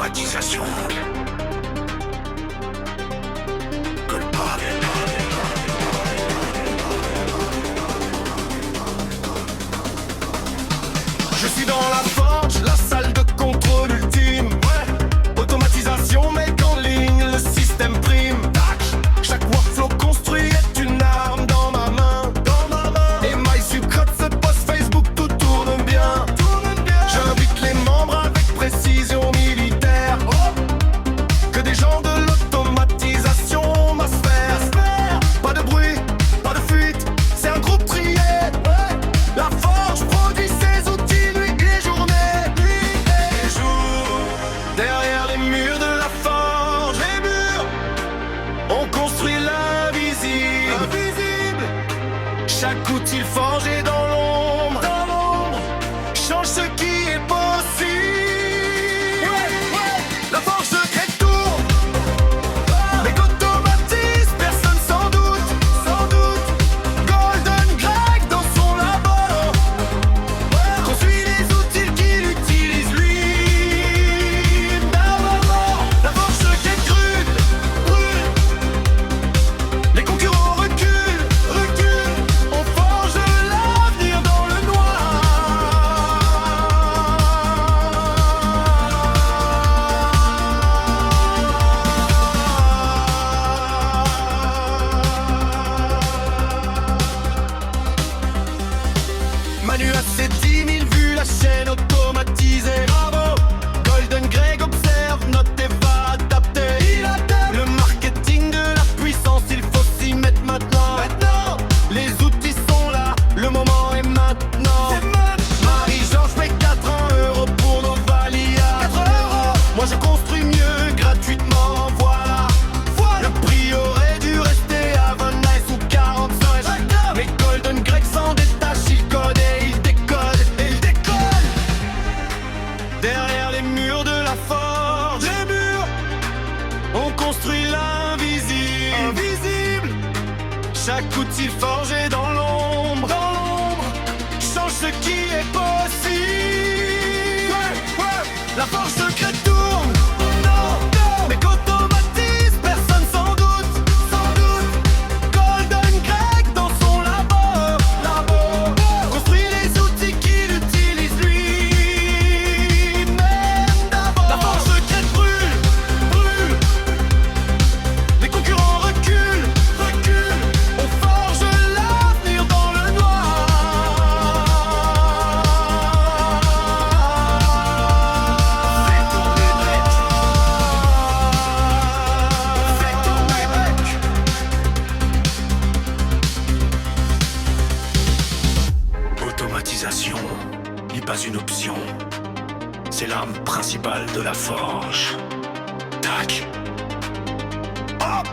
Automatisation. Colle pas. Je suis dans la forge, la salle de contrôle ultime. Ouais. Automatisation, mec en ligne, le système prime. Chaque workflow construit est une arme dans ma main. Et maille sur code, ce post Facebook, tout tourne bien. J'invite les membres avec précision militaire. Que des gens de l'automatisation, ma sphère. Pas de bruit, pas de fuite, c'est un groupe trié. La forge produit ses outils nuit et journée. Nuit et jour. Derrière les murs de la forge, les murs, on construit l'invisible. Invisible. Chaque outil forgé dans l'ombre, change ce qui est possible. La forge secrète tourne, mais qu'automatise, personne sans doute. Golden Greg dans son labo construit les outils qu'il utilise lui. La forge secrète brûle. Les concurrents reculent. On forge l'avenir dans le Manu a ses 10 000 vues, la chaîne automatisée. Bravo. Golden Greg observe, note et va adapter. Il adapte. Le marketing de la puissance, il faut s'y mettre maintenant. Les outils sont là, le moment est maintenant. Marie-Georges met 4 € pour nos valias. Moi je construis mieux gratuitement, voilà. Le prix aurait dû rester à 20 nice ou 45. Mais Golden Greg s'en détache, il code et il décode. Derrière les murs de la forge, les murs, on construit l'invisible. Invisible. Chaque outil forgé dans l'ombre, change ce qui est possible. La forge secrète tourne, mais qu'automatise, personne sans doute. Golden Greg dans son labo construit les outils qu'il utilise lui-même d'abord. La forge secrète brûle. Les concurrents reculent. On forge l'avenir dans le noir. Fais tourner Automatisation n'est pas une option. C'est l'arme principale de la forge. Tac. Hop.